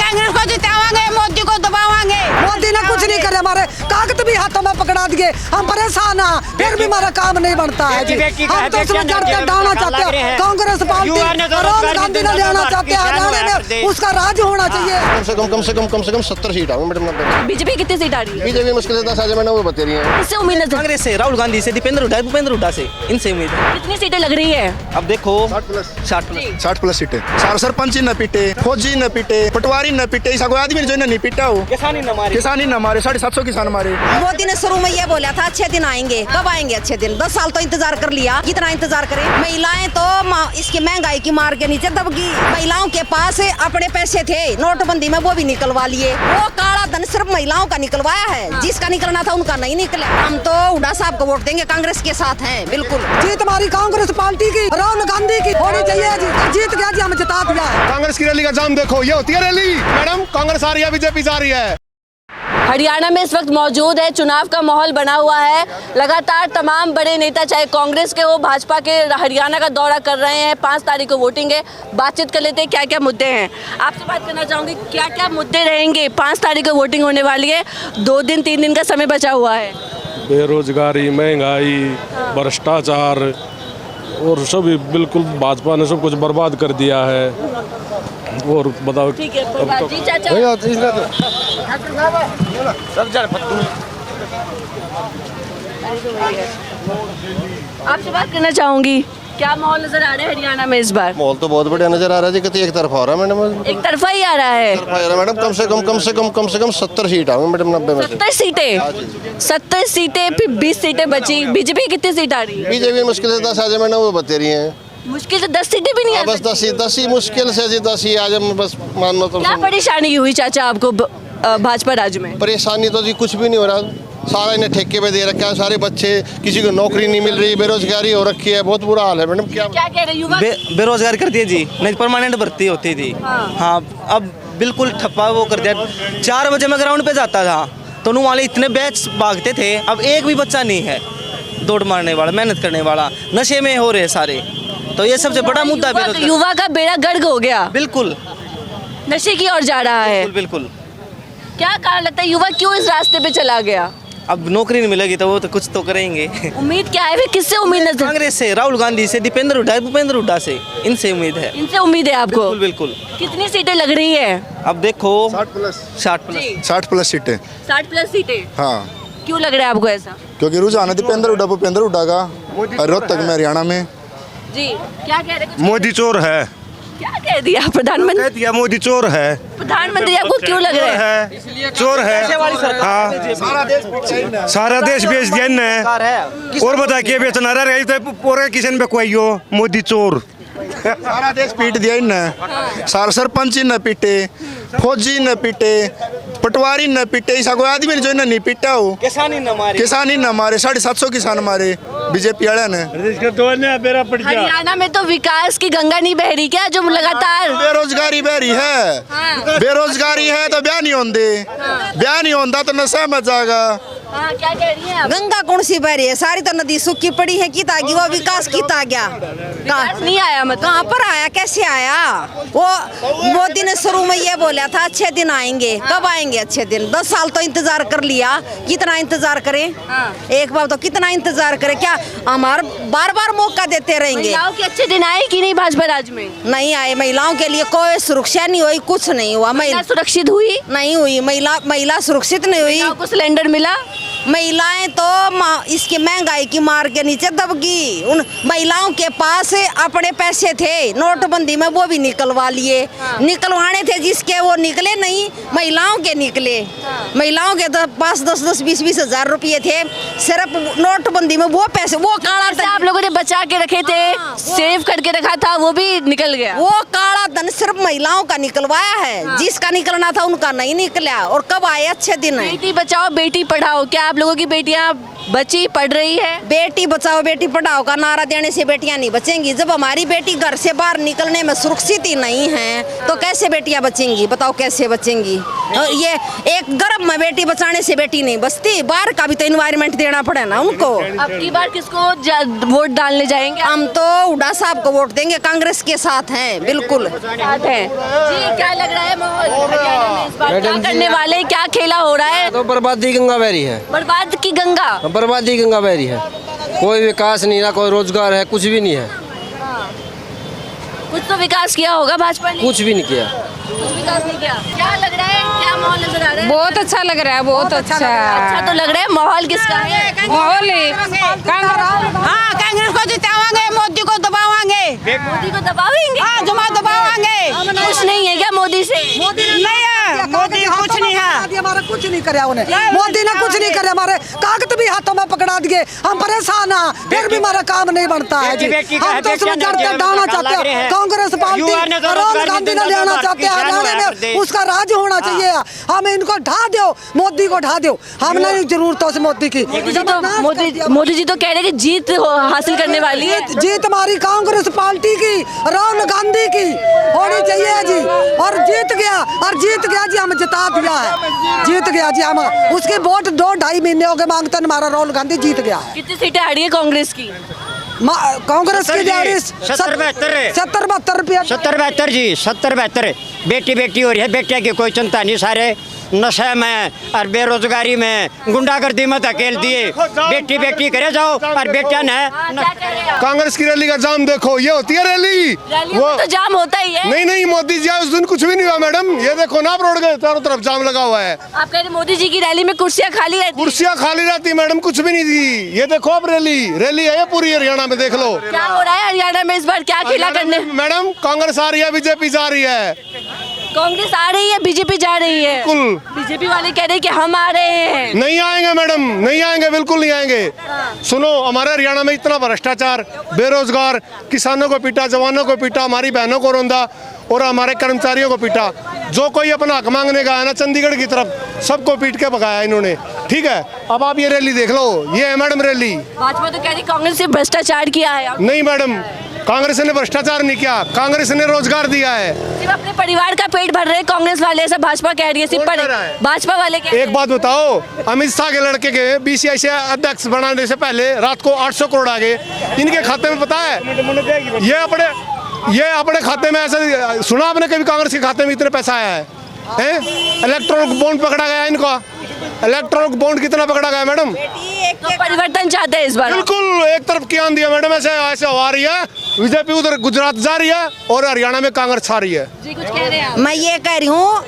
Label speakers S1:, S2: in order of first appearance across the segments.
S1: कांग्रेस को जितावांगे, मोदी को दबावांगे।
S2: मोदी ने कुछ नहीं करे, हमारे कागज भी हाथों में पकड़ा दिए, हम परेशान हैं, फिर भी हमारा काम नहीं बनता है जी। हम तो उसमें जड़ के डालना चाहते हैं, कांग्रेस पार्टी राहुल गांधी ने लेना चाहते हैं, हरियाणा में उसका राज होना चाहिए।
S3: कम से कम 70 सीट आऊंगा मैडम।
S4: बीजेपी कितनी सीट आ रही है?
S3: बीजेपी मुश्किल से 10 आ जाए मैडम, वो बता रही है।
S4: इससे उम्मीद है
S5: कांग्रेस से, राहुल गांधी से, दीपेंद्र हुड्डा से, इनसे उम्मीद है।
S4: कितनी सीटें लग रही है?
S5: अब देखो
S6: 60 प्लस सीटें। सारे सरपंच न पीटे, फौजी न पीटे, पटवारी न पीटे, ऐसा कोई आदमी जो नहीं पीटा हो।
S5: किसानी न मारे,
S6: 750 किसान मारे।
S7: मोदी ने शुरू में ये बोला था अच्छे दिन आएंगे, कब आएंगे अच्छे दिन? 10 साल तो इंतजार कर लिया, कितना इंतजार करें? महिलाएं तो इसकी महंगाई की मार के नीचे दब गई। महिलाओं के पास अपने पैसे थे, नोटबंदी में वो भी निकलवा लिए। वो काला धन सिर्फ महिलाओं का निकलवाया है, जिसका निकलना था उनका नहीं निकला। हम तो हुड्डा साहब को वोट देंगे, कांग्रेस के साथ हैं बिल्कुल।
S2: जीत हमारी कांग्रेस पार्टी की, राहुल गांधी की होनी चाहिए जी। जीत गया जी, हम जिता दिया।
S3: कांग्रेस की रैली का जाम देखो, ये होती है रैली मैडम, कांग्रेस आ रही है, बीजेपी जा रही है।
S4: हरियाणा में इस वक्त मौजूद है, चुनाव का माहौल बना हुआ है। लगातार तमाम बड़े नेता, चाहे कांग्रेस के हो, भाजपा के, हरियाणा का दौरा कर रहे हैं। 5 तारीख को वोटिंग है। बातचीत कर लेते हैं क्या क्या मुद्दे हैं। आपसे बात करना चाहूँगी, क्या क्या मुद्दे रहेंगे? 5 तारीख को वोटिंग होने वाली है, 2 दिन 3 दिन का समय बचा हुआ है।
S8: बेरोजगारी, महंगाई, भ्रष्टाचार और सभी, बिल्कुल भाजपा ने सब कुछ बर्बाद कर दिया है। और बताओ।
S4: ठीक है, जी चाचा। आपसे बात करना चाहूंगी, क्या माहौल नजर आ रहा है हरियाणा में इस बार?
S3: माहौल तो बहुत बढ़िया नजर आ रहा है जी, कितनी एक तरफा हो रहा है मैडम।
S4: एक तरफा ही आ रहा है
S3: मैडम। कम से कम 70 सीट आऊंगा मैडम, 90 में से।
S4: 70 सीटें, 70 सीटें, फिर 20 सीटें बची। बीजेपी कितनी सीट आ रही है?
S3: बीजेपी मुश्किल से 10 आ जाए मैडम, वो बता रही है।
S4: मुश्किल से 10 सीटें भी नहीं आ
S3: बस 10 ही मुश्किल से जी, 10 ही आज हम बस मानना तो।
S4: क्या परेशानी हुई चाचा आपको भाजपा राज्य में?
S3: परेशानी तो जी कुछ भी नहीं हो रहा, सारा इन्हें ठेके पे दे रखा है, सारे बच्चे, किसी को नौकरी नहीं मिल रही, बेरोजगारी हो रखी है, बहुत बुरा हाल है मैडम। क्या
S4: कह रहे युवा?
S5: बेरोजगारी कर दिया जी, नहीं परमानेंट भर्ती होती थी। हाँ, अब बिल्कुल ठप्पा वो कर दिया। 4 बजे मैं ग्राउंड पे जाता था तो उन वाले इतने बैच भागते थे, अब एक भी बच्चा नहीं है दौड़ मारने वाला, मेहनत करने वाला। नशे में हो रहे सारे, तो ये सबसे बड़ा मुद्दा है।
S4: युवा का बेड़ा गर्क हो गया,
S5: बिल्कुल
S4: नशे की ओर जा रहा है।
S5: बिल्कुल।
S4: क्या कारण लगता है, युवा क्यों इस रास्ते पे चला गया?
S5: अब नौकरी नहीं मिलेगी तो वो तो कुछ तो करेंगे।
S4: उम्मीद क्या है फिर? किससे उम्मीद है?
S5: कांग्रेस से, राहुल गांधी से, दीपेंद्र हुड्डा से, इनसे उम्मीद है।
S4: इनसे उम्मीद है आपको?
S5: बिल्कुल।
S4: कितनी सीटें लग रही है?
S5: अब देखो
S6: 60 प्लस सीटें।
S4: 60 प्लस सीटें।
S6: हाँ,
S4: क्यों लग रहा है आपको ऐसा?
S6: क्योंकि रुझान है भूपेंद्र हुड्डा का रोहतक में, हरियाणा में।
S4: जी क्या कह रहे हैं?
S9: मोदी चोर है।
S4: क्या कह दिया प्रधानमंत्री?
S9: कह दिया मोदी चोर है।
S4: प्रधानमंत्री आपको क्यों लग रहा है?
S9: चोर है। हाँ, सारा देश बेच दिया इनने। और बता के बेचना रहा तो पूरे किसान पे कोई हो, मोदी चोर।
S6: सारा देश पीट दिया इनने। सारे सरपंच न पीटे, फौजी न पीटे, पटवारी न पीटे, ऐसा कोई आदमी जो नहीं पीटा हो।
S5: किसानी न मारे, 750 किसान मारे बीजेपी वाले ने।
S4: हरियाणा में तो विकास की गंगा नहीं बह रही क्या, जो लगातार
S6: बेरोजगारी बह रही है। बेरोजगारी है तो ब्याह नहीं होंगे, ब्याह नहीं होता तो नशा मच जाएगा।
S4: क्या कह रही हैं आप?
S7: गंगा कौन सी बह रही है? सारी तो नदी सूखी पड़ी है, किता गई वो विकास, किता गया?
S4: विकास नहीं आया, मतलब
S7: कहाँ पर आया, कैसे आया? वो मोदी ने शुरू में ये बोला था अच्छे दिन आएंगे, कब आएंगे अच्छे दिन? 10 साल तो इंतजार कर लिया, कितना इंतजार करें? एक बार तो कितना इंतजार करें? क्या हमार बार बार मौका देते रहेंगे?
S4: महिलाओं के अच्छे दिन आए कि नहीं भाजपा राज्य में?
S7: नहीं आए, महिलाओं के लिए कोई सुरक्षा नहीं हुई, कुछ नहीं हुआ।
S4: महिला सुरक्षित हुई
S7: नहीं हुई, महिला सुरक्षित नहीं हुई।
S4: आपको सिलेंडर मिला?
S7: महिलाएं तो इसकी महंगाई की मार के नीचे दब गई। उन महिलाओं के पास अपने पैसे थे, नोटबंदी में वो भी निकलवा लिए। निकलवाने थे जिसके, वो निकले नहीं, महिलाओं के निकले। महिलाओं के तो पास 10-10, 20-20 हजार रुपये थे, सिर्फ नोटबंदी में वो पैसे, वो काला धन
S4: आप लोगों ने बचा के रखे थे, सेव करके रखा था, वो भी निकल गया।
S7: वो काला धन सिर्फ महिलाओं का निकलवाया है, जिसका निकलना था उनका नहीं निकला। और कब आए अच्छे दिन?
S4: बेटी बचाओ बेटी पढ़ाओ, क्या आप लोगों की बेटियां बची, पढ़ रही है?
S7: बेटी बचाओ बेटी पढ़ाओ का नारा देने से बेटियां नहीं बचेंगी। जब हमारी बेटी घर से बाहर निकलने में सुरक्षित ही नहीं है तो कैसे बेटियां बचेंगी? बताओ कैसे बचेंगी? ये एक गर्भ में बेटी बचाने से बेटी नहीं बचती, बाहर का भी तो एनवायरनमेंट देना पड़े ना उनको।
S4: अब की बार किसको वोट डालने जाएंगे?
S7: हम तो हुड्डा साहब को वोट देंगे, कांग्रेस के साथ हैं बिल्कुल।
S4: साथ हैं जी। क्या लग रहा है माहौल हरियाणा बार क्या करने वाले हैं? क्या खेला हो रहा है?
S10: तो बर्बादी गंगा बह रही है,
S4: बर्बाद की गंगा।
S10: बर्बादी गंगा बह रही है। कोई विकास नहीं, ना कोई रोजगार है, कुछ भी नहीं है।
S4: कुछ तो विकास किया होगा भाजपा ने?
S10: कुछ भी नहीं किया।
S4: कुछ विकास नहीं किया। क्या लग रहा है, क्या माहौल नजर आ रहा है?
S1: बहुत अच्छा लग रहा है, बहुत अच्छा।
S4: अच्छा तो लग रहा है। माहौल किसका है?
S1: माहौल हाँ, कांग्रेस को जितावांगे, मोदी को दबावांगे।
S4: मोदी को दबावेंगे?
S1: हाँ, जमा दबावांगे।
S4: कुछ नहीं है क्या मोदी से?
S1: नहीं है, मोदी कुछ नहीं है।
S2: हमारा कुछ नहीं करे उन्हें, मोदी ने कुछ नहीं करे। हमारे कागज भी हाथों में पकड़ा दिए, हम परेशान हैं, फिर भी हमारा काम नहीं बनता है जी। हम तो उसमें जड़ते डालना चाहते हैं। कांग्रेस पार्टी राहुल गांधी ने लेना चाहते हैं हरियाणा में, उसका राज होना चाहिए। हम इनको ढा दो, मोदी को ढा दो, हम नहीं जरूरत है मोदी की।
S4: मोदी जी तो कह रहे हैं कि जीत हासिल करने वाली है।
S2: जीत हमारी कांग्रेस पार्टी की, राहुल गांधी की होनी चाहिए जी। और जीत गया जी, हम जिता दिया है, जीत गया जी। हम उसके वोट 2-2.5 महीने हो गए मांगते, हमारा राहुल गांधी जीत गया है।
S4: कितनी सीटें आ रही है कांग्रेस की?
S2: कांग्रेस की 70-72 रुपया,
S11: 70-72 जी, 70-72। बेटी हो रही है, बेटिया की कोई चिंता नहीं। सारे नशे में और बेरोजगारी में, गुंडागर्दी में धकेल दिए। बेटी करे जाओ और बेटिया ने।
S3: कांग्रेस की रैली का जाम देखो, ये होती है रैली।
S4: वो तो जाम होता ही है।
S3: नहीं, मोदी जी आए उस दिन कुछ भी नहीं हुआ मैडम। ये देखो ना, आप रोड के चारों तरफ जाम लगा हुआ है।
S4: आप कह रहे मोदी जी की रैली में कुर्सियां खाली रहती?
S3: कुर्सियां खाली रहती मैडम, कुछ भी नहीं थी। ये देखो अब रैली है पूरी हरियाणा में, देख लो
S4: क्या हो रहा है हरियाणा में इस बार। क्या खेला करने?
S3: मैडम कांग्रेस आ रही है, बीजेपी जा रही है।
S4: कांग्रेस आ रही है, बीजेपी जा रही है।
S3: बिल्कुल।
S4: बीजेपी वाले कह रहे हैं कि हम आ रहे हैं।
S3: नहीं आएंगे मैडम, नहीं आएंगे, बिल्कुल नहीं आएंगे। सुनो, हमारे हरियाणा में इतना भ्रष्टाचार, बेरोजगार, किसानों को पीटा, जवानों को पीटा, हमारी बहनों को रोंदा और हमारे कर्मचारियों को पीटा। जो कोई अपना हक मांगने का है ना चंडीगढ़ की तरफ, सबको पीट के भगाया इन्होंने। ठीक है, अब आप ये रैली देख लो, ये है मैडम रैली।
S4: भाजपा तो कह रही कांग्रेस ने भ्रष्टाचार किया है।
S3: नहीं मैडम, कांग्रेस ने भ्रष्टाचार नहीं किया, कांग्रेस ने रोजगार दिया है।
S4: सिर्फ अपने परिवार का पेट भर रहे हैं कांग्रेस वाले, ऐसा भाजपा कह रही है। सिर्फ भाजपा वाले कह रहे हैं।
S3: एक बात बताओ, अमित शाह के लड़के के बीसीआई अध्यक्ष बनाने से पहले रात को 800 करोड़ आ गए इनके खाते में, पता है? ये अपने खाते में, ऐसा सुना आपने कभी कांग्रेस के खाते में इतने पैसा आया है? इलेक्ट्रॉनिक बॉन्ड पकड़ा गया इनका। इलेक्ट्रॉनिक बॉन्ड कितना पकड़ा गया मैडम?
S4: तो परिवर्तन चाहते हैं इस बार।
S3: बिल्कुल एक तरफ क्या दिया मैडम, ऐसे हो रही है। बीजेपी उधर गुजरात जा रही है और हरियाणा में कांग्रेस आ रही है।
S4: जी कुछ कह रहे हैं आप?
S7: मैं ये कह रही हूँ,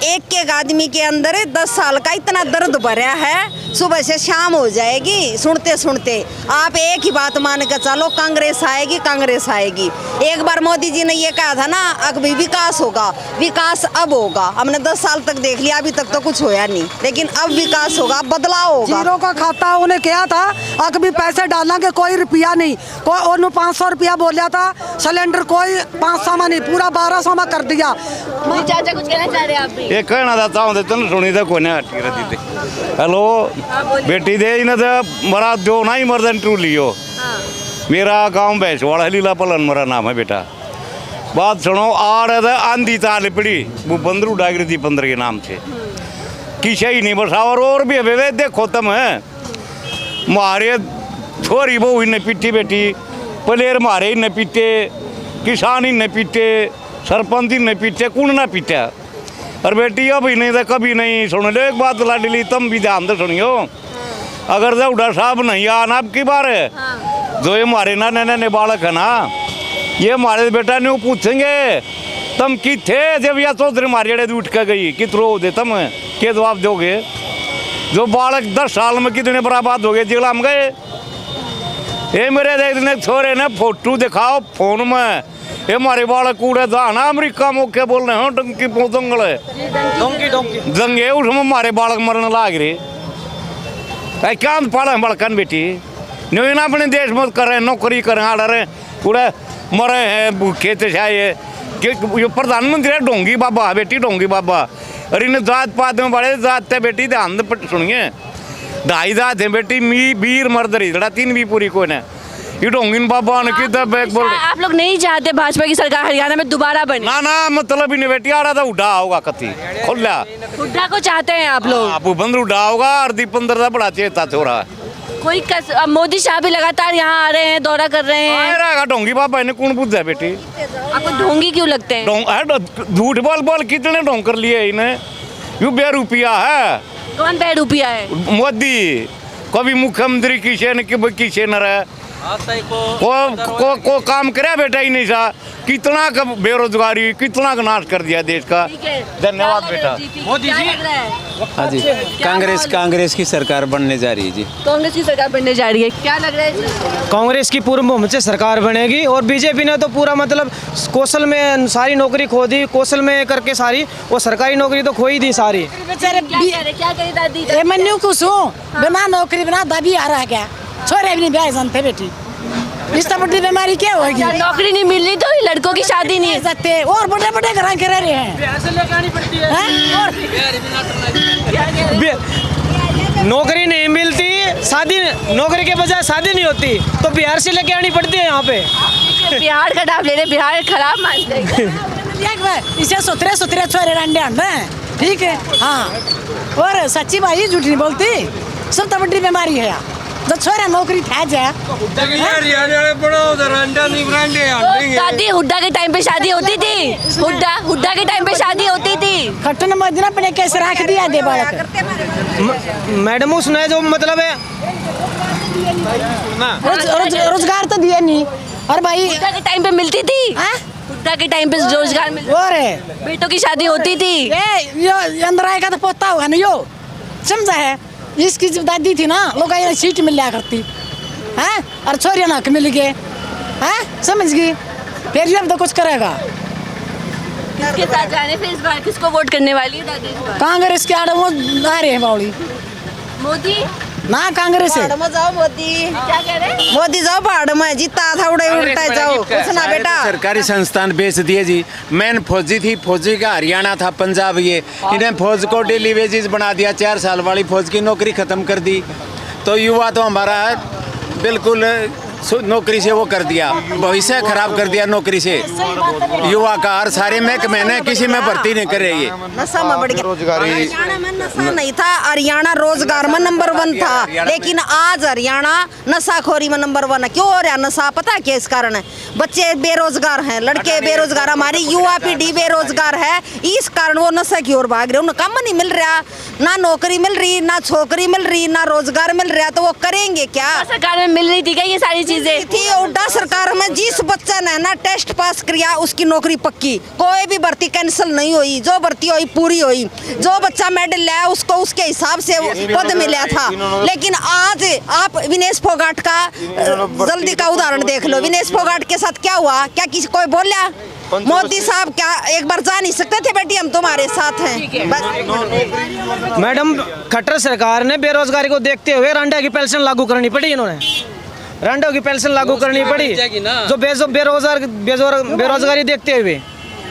S7: एक आदमी के अंदर 10 साल का इतना दर्द भरा है, सुबह से शाम हो जाएगी सुनते सुनते। आप एक ही बात मान कर चलो, कांग्रेस आएगी, कांग्रेस आएगी। एक बार मोदी जी ने ये कहा था ना, अब भी विकास होगा, विकास अब होगा। हमने 10 साल तक देख लिया, अभी तक तो कुछ होया नहीं, लेकिन अब विकास होगा, बदलाव होगा।
S2: जीरो का खाता उन्हें क्या था, अब भी पैसे डालेंगे, कोई रुपया नहीं। कोई 500 रुपया बोलिया था सिलेंडर, कोई 500 में नहीं, पूरा 1200 में कर दिया।
S4: चाचा कुछ कहना चाह रहे हैं आप भी?
S9: ये कहना था ताऊ तन सुनी तो कोने हटी रहती थी। हेलो बेटी दे इन्हें तो मरा दो ना ही मर्दन टू लियो। मेरा गांव भैंसवाड़ा लीला पलन मेरा नाम है बेटा। बात सुनो, आ रहा था आंधी ताल पड़ी, वो बंदरू डागरी थी 15 के नाम से, किसी ही नहीं बसा। और भी वे देखो तुम है मारे छोरी बहू इन्हें पीटी बेटी, प्लेयर मारे इन्हें पीटे, किसान इन्हें पीटे, सरपंच इन्हें पीटे, कौन ना पीटा। और बेटी अभी नहीं तो कभी नहीं। सुन लो एक बात लाडली, तुम भी ध्यान से सुनियो, अगर दौड़ा साहब नहीं आना अब की बार है, जो ये हमारे ना नैने बालक है ना, ये हमारे बेटा ने पूछेंगे तुम की थे जब या चौधरी मारे उठ के गई कितरो दे तुम के जवाब दोगे? जो बालक 10 साल में कितने बर्बाद हो गए, जिला हम गए। ये मेरे देखने छोरे ने फोटो दिखाओ फोन में, ये हमारे बालक कूड़े था ना अमेरिका में क्या बोल रहे हो, डंकी दंगल दंगे उसमें हमारे बालक मरने लाग रहे। क्या पाला बड़कन बेटी नहीं ना, अपने देश में कर रहे नौकरी करें, आ रहे कूड़े मरे हैं भूखे थे कि प्रधानमंत्री है ढोंगी बाबा, बेटी ढोंगी बाबा। और इन्हें जात पात में बड़े जात है बेटी, ध्यान सुनिए, 2.5 जात है बेटी, मी बीर मर्द रही 3 भी पूरी कोई ना। ये ढोंगिन बाबा ने की तब बैक बोल।
S4: आप लोग नहीं चाहते भाजपा की सरकार हरियाणा में दोबारा बने?
S9: ना मतलब ही नहीं बेटी, आ रहा था उड़ा होगा कति खुला
S4: हुड्डा को चाहते हैं आप लोग?
S9: आप बंद उड़ा होगा और 15 का बड़ा चेता छोरा।
S4: कोई मोदी शाह भी लगातार यहाँ आ रहे हैं, दौरा कर रहे हैं।
S9: ढोंगी बाबा इन्हें कौन बुझ है बेटी?
S4: आपको ढोंगी क्यों लगते हैं?
S9: झूठ बोल बोल कितने ढोंग कर लिए इन्हें, यू बेरुपया है।
S4: कौन बेरुपया है?
S9: मोदी कभी मुख्यमंत्री किसे न किसे न रहे को काम करे बेटा ही नहीं सा। कितना का बेरोजगारी, कितना का नाश कर दिया देश का। धन्यवाद बेटा।
S4: मोदी जी।
S12: हाँ जी, कांग्रेस की सरकार बनने जा रही है जी।
S4: कांग्रेस की सरकार बनने जा रही है, क्या लग रहा है?
S10: कांग्रेस की पूर्ण बहुमत से सरकार बनेगी और बीजेपी ने तो पूरा मतलब कौशल में सारी नौकरी खो दी, कौशल में करके सारी वो सरकारी नौकरी तो खो ही दी सारी।
S4: क्या कही दादी?
S2: मनु कुछ बिना नौकरी बिना दादी आ रहा है क्या? छोरे भी नहीं ब्याह जानते बेटी, इस बड़ी बीमारी क्या होगी?
S4: नौकरी नहीं मिल रही तो लड़कों की शादी नहीं
S2: सकते और बड़े बड़े घर के रह रहे हैं।
S10: नौकरी नहीं मिलती, शादी नौकरी के बजाय शादी नहीं होती तो बिहार से लेके आनी पड़ती है यहाँ पे।
S4: बिहार का नाम ले रहे, बिहार खराब मानते हैं।
S2: इसे सुथरे सुथरे छोरे रंडे हैं, ठीक है। हाँ, और सच्ची भाई झूठी नहीं बोलती, सब तो बड़ी बीमारी है जो छोरा नौकरी था जा।
S4: दादी हुड्डा के टाइम पे शादी होती थी, हुड्डा के टाइम पे शादी होती थी।
S2: खट्टन मदना अपने कैसे रख दिया दे बालक।
S10: मैडम उसने जो मतलब है
S2: रोजगार तो दिया नहीं। और भाई
S4: हुड्डा के टाइम पे मिलती थी, हुड्डा के टाइम पे रोजगार मिलती, बेटों की शादी होती थी।
S2: यो अंदर आएगा तो पोता होगा ना, यो समझा है। इसकी जब दादी थी ना, लोग सीट मिल लिया करती है और छोरिया ना मिल गए हैं, समझ गई। फिर भी हम तो कुछ करेगा।
S4: किसके साथ जाने फिर इस बार किसको वोट करने वाली है दादी?
S2: कांग्रेस के आड़े वो आ रहे हैं बावली।
S4: मोदी
S2: ना कांग्रेस है।
S7: जाओ मोदी,
S4: क्या कह रहे?
S7: मोदी जाओ पहाड़ में, जीता था उड़े उल्टा जाओ कुछ ना बेटा।
S12: सरकारी संस्थान बेच दिए जी। मैन फौजी थी, फौजी का हरियाणा था, पंजाब, ये इन्हें फौज को डेली वेजेस बना दिया। 4 साल वाली फौज की नौकरी खत्म कर दी। तो युवा तो हमारा बिल्कुल नौकरी से वो कर दिया, भविष्य खराब कर दिया नौकरी से युवा का। और सारे महकमे ने किसी में भर्ती नहीं कर रही है।
S7: नशा में बढ़ गया। हरियाणा में नशा नहीं था, हरियाणा रोजगार में नंबर 1 था, लेकिन आज हरियाणा नशाखोरी में नंबर 1 है। क्यों हो रहा नशा? पता क्या इस कारण है? बच्चे बेरोजगार हैं, लड़के बेरोजगार, हमारी युवा पीढ़ी बेरोजगार है, इस कारण वो नशा की ओर भाग रहे। उन्हें काम नहीं मिल रहा, ना नौकरी मिल रही, ना छोकरी मिल रही, ना रोजगार मिल रहा, तो वो करेंगे क्या?
S4: सरकार में मिल रही थी क्या ये सारी चीजें?
S7: थी उल्टा सरकार में। जिस बच्चा ने ना टेस्ट पास किया उसकी नौकरी पक्की, कोई भी भर्ती कैंसिल नहीं हुई, जो भर्ती हुई पूरी हुई। जो बच्चा मेडल लाया उसको उसके हिसाब से पद मिला था। लेकिन आज आप विनेश फोगाट का जल्दी का उदाहरण देख लो। विनेश फोगाट के साथ क्या हुआ? क्या किसी कोई बोला? मोदी साहब क्या एक बार जा नहीं सकते थे बेटी हम तुम्हारे साथ हैं?
S10: मैडम खट्टर सरकार ने बेरोजगारी को देखते हुए रंडा की पेंशन लागू करनी पड़ी। इन्होंने रंडों की पेंशन लागू करनी पड़ी, जो बेरोजगारी देखते हुए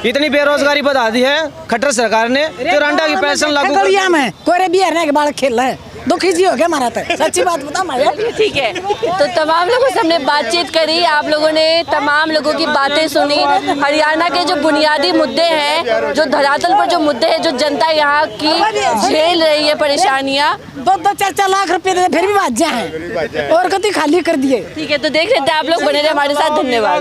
S10: इतनी बेरोजगारी बढ़ा दी है खट्टर सरकार ने, तो रंडा की पेंशन लागू कर दिया।
S2: में कोई बिहार के बाल खेल रहे हैं, दुखी जी हो गया हमारा तो। सच्ची बात बता हमारे।
S4: ठीक है, तो तमाम लोगों से हमने बातचीत करी, आप लोगों ने तमाम लोगों की बातें सुनी। हरियाणा के जो बुनियादी मुद्दे हैं, जो धरातल पर जो मुद्दे हैं, जो जनता यहाँ की झेल रही है परेशानियाँ,
S2: 2-4 लाख रुपए फिर भी बात जाए और कभी खाली कर दिए।
S4: ठीक है, तो देख लेते हैं आप लोग, बने रहे हमारे साथ। धन्यवाद।